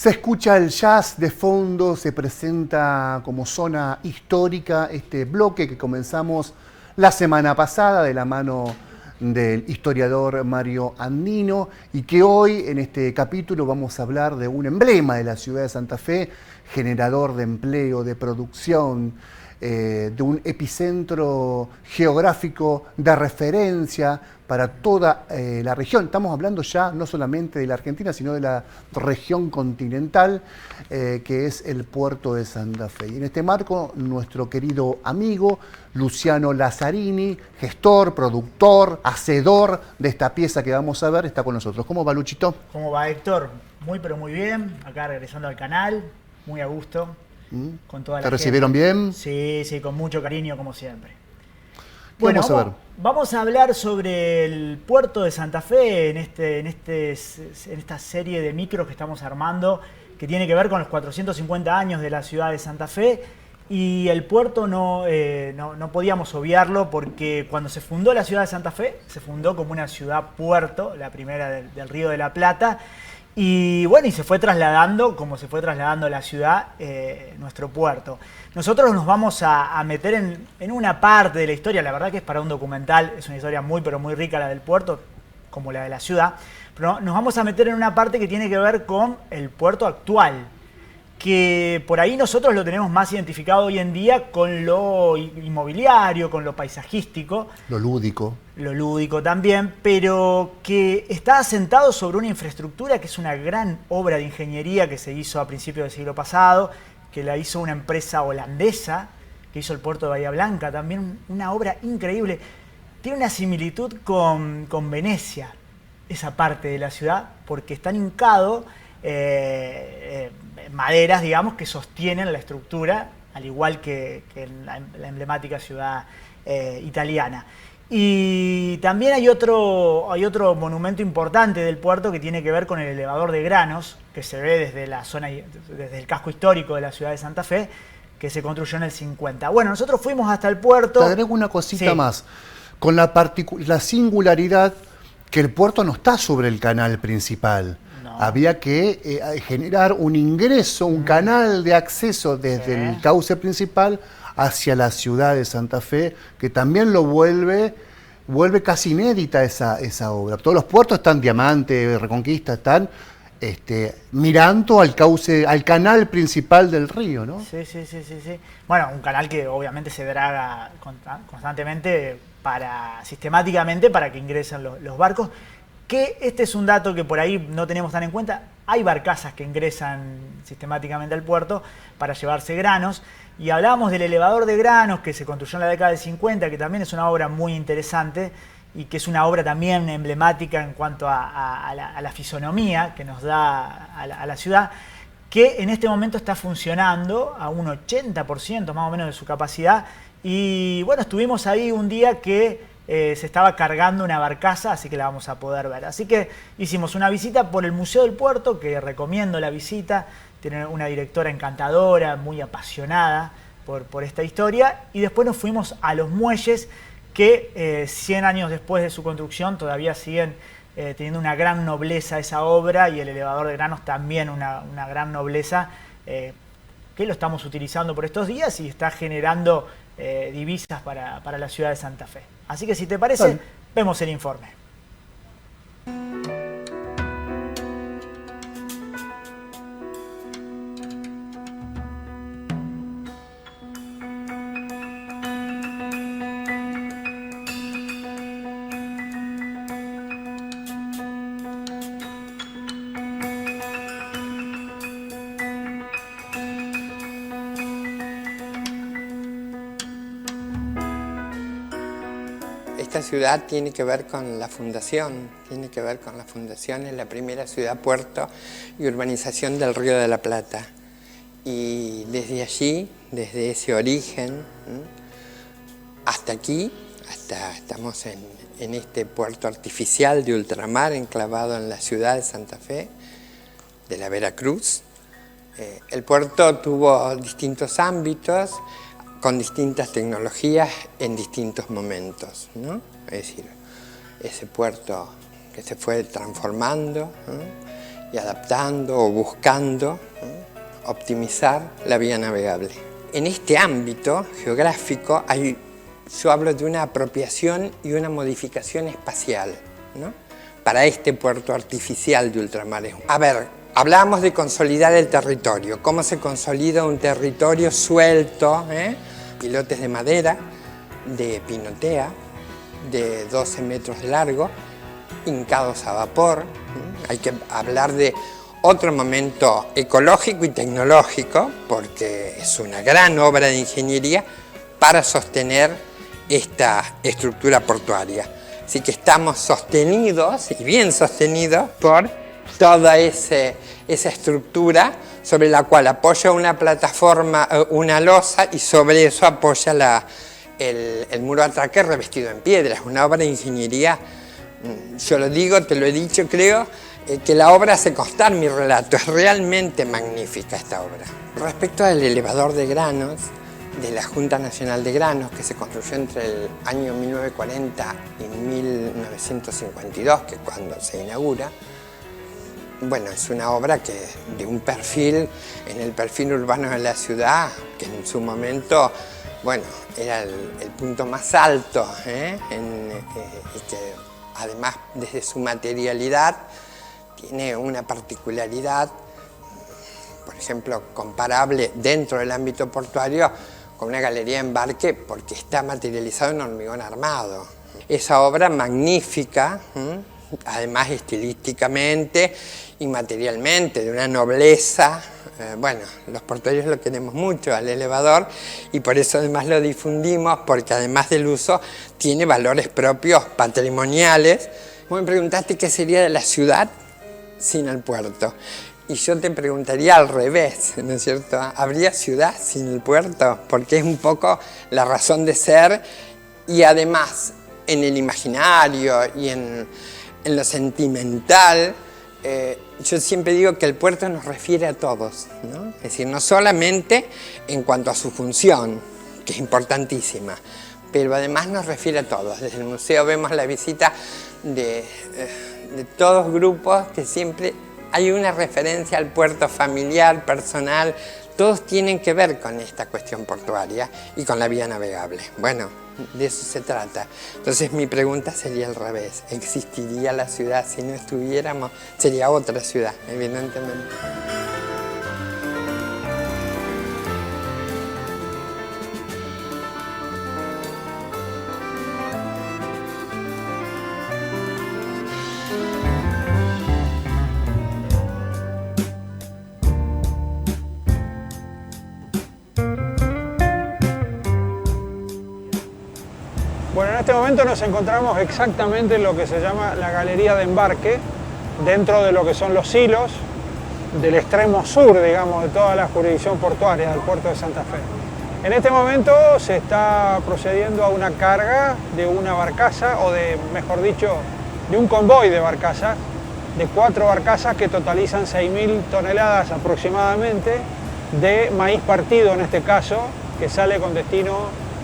Se escucha el jazz de fondo, se presenta como zona histórica este bloque que comenzamos la semana pasada de la mano del historiador Mario Andino y que hoy en este capítulo vamos a hablar de un emblema de la ciudad de Santa Fe, generador de empleo, de producción, de un epicentro geográfico de referencia para toda la región. Estamos hablando ya no solamente de la Argentina, sino de la región continental, que es el puerto de Santa Fe. Y en este marco, nuestro querido amigo Luciano Lazzarini, gestor, productor, hacedor de esta pieza que vamos a ver, está con nosotros. ¿Cómo va, Luchito? ¿Cómo va, Héctor? Muy, pero muy bien. Acá regresando al canal, muy a gusto. Con toda la ¿Te recibieron bien? Sí, sí, con mucho cariño, como siempre. Bueno, vamos a hablar sobre el puerto de Santa Fe en esta serie de micros que estamos armando, que tiene que ver con los 450 años de la ciudad de Santa Fe. Y el puerto no podíamos obviarlo porque cuando se fundó la ciudad de Santa Fe, se fundó como una ciudad-puerto, la primera del Río de la Plata. Y bueno, y se fue trasladando, como se fue trasladando la ciudad, nuestro puerto. Nosotros nos vamos a meter en una parte de la historia, la verdad que es para un documental, es una historia muy pero muy rica la del puerto, como la de la ciudad, pero nos vamos a meter en una parte que tiene que ver con el puerto actual, que por ahí nosotros lo tenemos más identificado hoy en día con lo inmobiliario, con lo paisajístico. Lo lúdico. Lo lúdico también, pero que está asentado sobre una infraestructura que es una gran obra de ingeniería que se hizo a principios del siglo pasado, que la hizo una empresa holandesa, que hizo el puerto de Bahía Blanca, también una obra increíble. Tiene una similitud con Venecia, esa parte de la ciudad, porque están hincados maderas, digamos, que sostienen la estructura, al igual que en la emblemática ciudad italiana. Y también hay otro monumento importante del puerto que tiene que ver con el elevador de granos, que se ve desde el casco histórico de la ciudad de Santa Fe, que se construyó en el 50. Bueno, nosotros fuimos hasta el puerto. Te agrego una cosita más, con la singularidad que el puerto no está sobre el canal principal. No. Había que generar un ingreso, un canal de acceso desde el cauce principal hacia la ciudad de Santa Fe, que también lo vuelve casi inédita esa obra. Todos los puertos están Diamante, Reconquista, están mirando al cauce, al canal principal del río, ¿no? Sí. Bueno, un canal que obviamente se draga constantemente sistemáticamente para que ingresen los barcos. Que este es un dato que por ahí no tenemos tan en cuenta. Hay barcazas que ingresan sistemáticamente al puerto para llevarse granos. Y hablábamos del elevador de granos que se construyó en la década del 50, que también es una obra muy interesante y que es una obra también emblemática en cuanto a la fisonomía que nos da a la ciudad, que en este momento está funcionando a un 80% más o menos de su capacidad. Y bueno, estuvimos ahí un día que se estaba cargando una barcaza, así que la vamos a poder ver. Así que hicimos una visita por el Museo del Puerto, que recomiendo la visita. Tiene una directora encantadora, muy apasionada por esta historia. Y después nos fuimos a los muelles que 100 años después de su construcción todavía siguen teniendo una gran nobleza esa obra, y el elevador de granos también una gran nobleza, que lo estamos utilizando por estos días y está generando divisas para la ciudad de Santa Fe. Así que si te parece, vemos el informe. Esta ciudad tiene que ver con la fundación, es la primera ciudad-puerto y urbanización del Río de la Plata. Y desde allí, desde ese origen, hasta aquí, estamos en este puerto artificial de ultramar enclavado en la ciudad de Santa Fe, de la Veracruz. El puerto tuvo distintos ámbitos, con distintas tecnologías en distintos momentos, ¿no? Es decir, ese puerto que se fue transformando, ¿no? y adaptando o buscando optimizar la vía navegable. En este ámbito geográfico yo hablo de una apropiación y una modificación espacial, ¿no?, para este puerto artificial de ultramares. A ver, hablábamos de consolidar el territorio. ¿Cómo se consolida un territorio suelto? Pilotes de madera, de pinotea, de 12 metros de largo, hincados a vapor. Hay que hablar de otro momento ecológico y tecnológico, porque es una gran obra de ingeniería para sostener esta estructura portuaria. Así que estamos sostenidos, y bien sostenidos, por toda esa estructura sobre la cual apoya una plataforma, una losa, y sobre eso apoya el muro de atraque revestido en piedra. Es una obra de ingeniería, yo lo digo, te lo he dicho, creo, que la obra hace constar mi relato. Es realmente magnífica esta obra. Respecto al elevador de granos de la Junta Nacional de Granos, que se construyó entre el año 1940 y 1952, que es cuando se inaugura, bueno, es una obra que de un perfil, en el perfil urbano de la ciudad, que en su momento, bueno, era el punto más alto, y que además desde su materialidad tiene una particularidad, por ejemplo, comparable dentro del ámbito portuario con una galería de embarque, porque está materializado en hormigón armado. Esa obra magnífica, además estilísticamente y materialmente, de una nobleza. Bueno, los portuarios lo queremos mucho al elevador, y por eso además lo difundimos, porque además del uso tiene valores propios patrimoniales. Vos me preguntaste qué sería de la ciudad sin el puerto. Y yo te preguntaría al revés, ¿no es cierto? ¿Habría ciudad sin el puerto? Porque es un poco la razón de ser, y además en el imaginario y en lo sentimental, yo siempre digo que el puerto nos refiere a todos, ¿no? Es decir, no solamente en cuanto a su función, que es importantísima, pero además nos refiere a todos. Desde el museo vemos la visita de todos grupos que siempre hay una referencia al puerto familiar, personal. Todos tienen que ver con esta cuestión portuaria y con la vía navegable. Bueno, de eso se trata. Entonces mi pregunta sería al revés. ¿Existiría la ciudad si no estuviéramos? Sería otra ciudad, evidentemente. Bueno, en este momento nos encontramos exactamente en lo que se llama la galería de embarque, dentro de lo que son los hilos del extremo sur, digamos, de toda la jurisdicción portuaria del puerto de Santa Fe. En este momento se está procediendo a una carga de una barcaza, o de, mejor dicho, de un convoy de barcazas, de 4 barcazas que totalizan 6.000 toneladas aproximadamente de maíz partido, en este caso, que sale con destino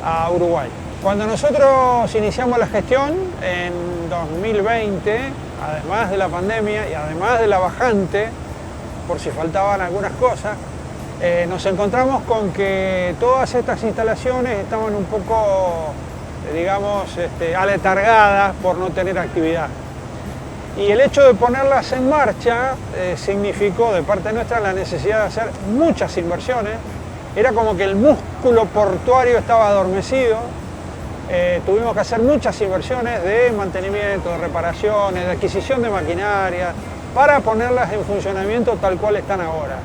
a Uruguay. Cuando nosotros iniciamos la gestión en 2020, además de la pandemia y además de la bajante, por si faltaban algunas cosas, nos encontramos con que todas estas instalaciones estaban un poco, digamos, aletargadas por no tener actividad. Y el hecho de ponerlas en marcha significó de parte nuestra la necesidad de hacer muchas inversiones. Era como que el músculo portuario estaba adormecido. Tuvimos que hacer muchas inversiones de mantenimiento, de reparaciones, de adquisición de maquinaria, para ponerlas en funcionamiento tal cual están ahora.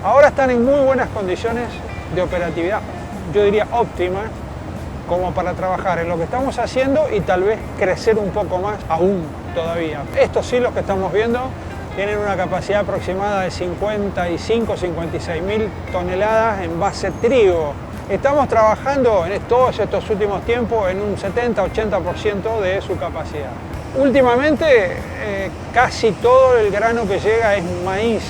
Ahora están en muy buenas condiciones de operatividad, yo diría óptimas, como para trabajar en lo que estamos haciendo y tal vez crecer un poco más aún todavía. Estos hilos que estamos viendo tienen una capacidad aproximada de 55-56.000 toneladas en base trigo. Estamos trabajando en todos estos últimos tiempos en un 70-80% de su capacidad. Últimamente casi todo el grano que llega es maíz,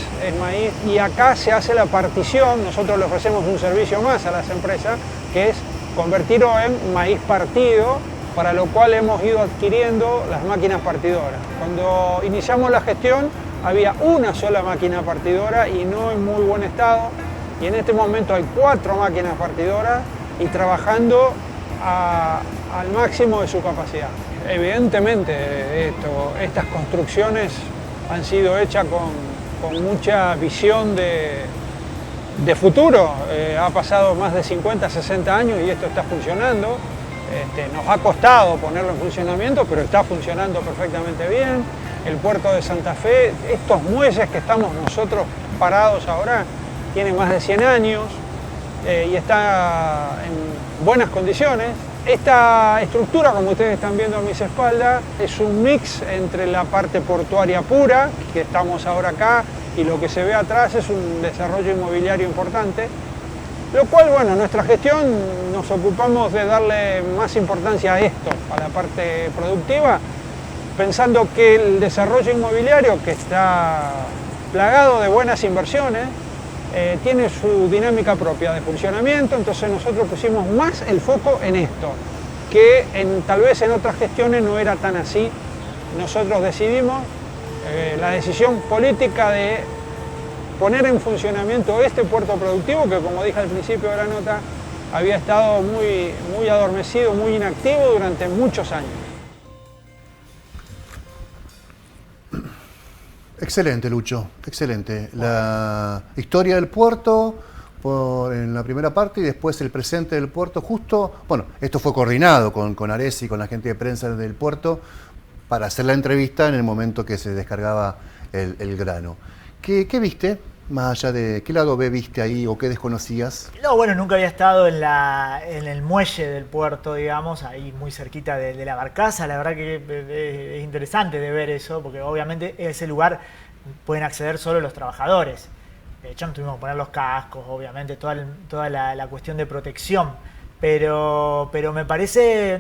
y acá se hace la partición. Nosotros le ofrecemos un servicio más a las empresas, que es convertirlo en maíz partido, para lo cual hemos ido adquiriendo las máquinas partidoras. Cuando iniciamos la gestión había una sola máquina partidora y no en muy buen estado. Y en este momento hay 4 máquinas partidoras y trabajando al máximo de su capacidad. Evidentemente estas construcciones han sido hechas con mucha visión de futuro. Ha pasado más de 50, 60 años y esto está funcionando. Nos ha costado ponerlo en funcionamiento, pero está funcionando perfectamente bien. El puerto de Santa Fe, estos muelles que estamos nosotros parados ahora, tienen más de 100 años y está en buenas condiciones. Esta estructura, como ustedes están viendo a mis espaldas, es un mix entre la parte portuaria pura, que estamos ahora acá, y lo que se ve atrás es un desarrollo inmobiliario importante, lo cual, bueno, nuestra gestión nos ocupamos de darle más importancia a esto, a la parte productiva, pensando que el desarrollo inmobiliario, que está plagado de buenas inversiones, tiene su dinámica propia de funcionamiento, entonces nosotros pusimos más el foco en esto, que tal vez en otras gestiones no era tan así. Nosotros decidimos la decisión política de poner en funcionamiento este puerto productivo que, como dije al principio de la nota, había estado muy adormecido, muy inactivo durante muchos años. Excelente, Lucho, excelente. La historia del puerto en la primera parte y después el presente del puerto. Justo, bueno, esto fue coordinado con Aresi y con la gente de prensa del puerto para hacer la entrevista en el momento que se descargaba el grano. ¿Qué viste? Más allá de qué lado B viste ahí o qué desconocías. No, bueno, nunca había estado en el muelle del puerto, digamos, ahí muy cerquita de la barcaza. La verdad que es interesante de ver eso, porque obviamente ese lugar pueden acceder solo los trabajadores. De hecho, no tuvimos que poner los cascos, obviamente, toda la cuestión de protección. Pero me parece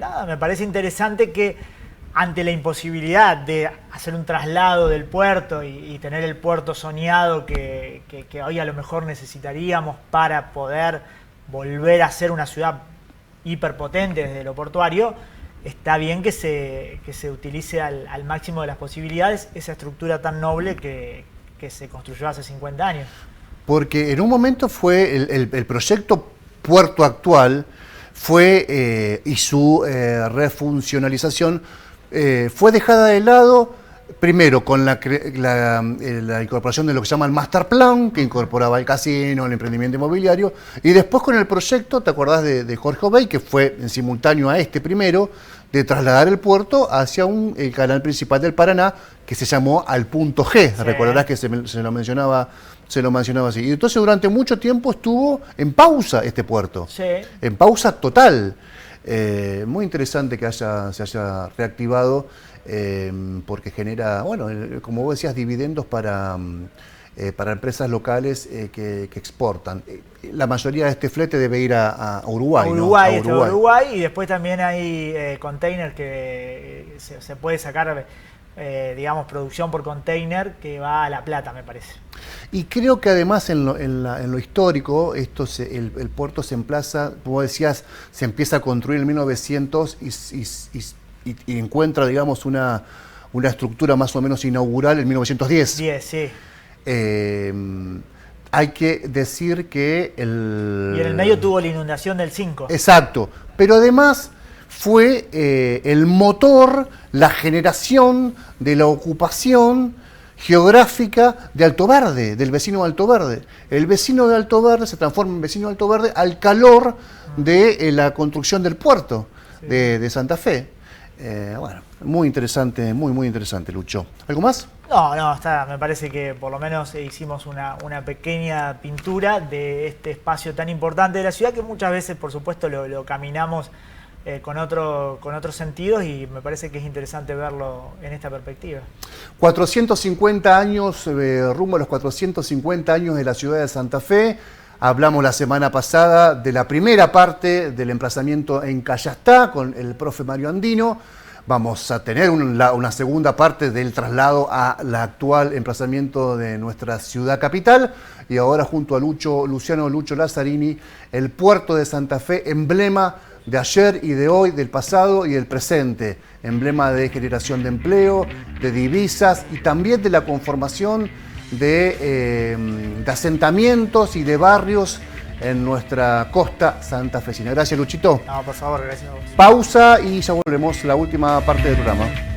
interesante que ante la imposibilidad de hacer un traslado del puerto y tener el puerto soñado que hoy a lo mejor necesitaríamos para poder volver a ser una ciudad hiperpotente desde lo portuario, está bien que se utilice al máximo de las posibilidades esa estructura tan noble que se construyó hace 50 años. Porque en un momento fue el proyecto puerto actual y su refuncionalización fue dejada de lado, primero con la incorporación de lo que se llama el Master Plan, que incorporaba el casino, el emprendimiento inmobiliario, y después con el proyecto, ¿te acordás de Jorge Obey, que fue en simultáneo a este primero, de trasladar el puerto hacia el canal principal del Paraná, que se llamó al punto G? Sí. Recordarás que se lo mencionaba así. Y entonces durante mucho tiempo estuvo en pausa este puerto, sí, en pausa total. Muy interesante que se haya reactivado porque genera, bueno, como vos decías, dividendos para empresas locales que exportan. La mayoría de este flete debe ir a Uruguay. Uruguay, y después también hay container que se puede sacar, digamos, producción por container que va a La Plata, me parece. Y creo que además en lo histórico, el puerto se emplaza, como decías, se empieza a construir en 1900 y encuentra, digamos, una estructura más o menos inaugural en 1910. 10, sí. Hay que decir que Y en el medio tuvo la inundación del 5. Exacto, pero además fue el motor, la generación de la ocupación geográfica de Alto Verde, del vecino de Alto Verde. El vecino de Alto Verde se transforma en vecino de Alto Verde al calor de la construcción del puerto, sí, de Santa Fe. Bueno, muy interesante, muy interesante, Lucho. ¿Algo más? No, me parece que por lo menos hicimos una pequeña pintura de este espacio tan importante de la ciudad que muchas veces, por supuesto, lo caminamos con otros sentidos y me parece que es interesante verlo en esta perspectiva. 450 años, rumbo a los 450 años de la ciudad de Santa Fe. Hablamos la semana pasada de la primera parte del emplazamiento en Callastá con el profe Mario Andino. Vamos a tener una segunda parte del traslado al actual emplazamiento de nuestra ciudad capital. Y ahora junto a Luciano Lazzarini, el puerto de Santa Fe, emblema de ayer y de hoy, del pasado y del presente, emblema de generación de empleo, de divisas y también de la conformación de asentamientos y de barrios en nuestra costa santafesina. Gracias, Luchito. No, por favor, gracias a vos. Pausa y ya volvemos, la última parte del programa.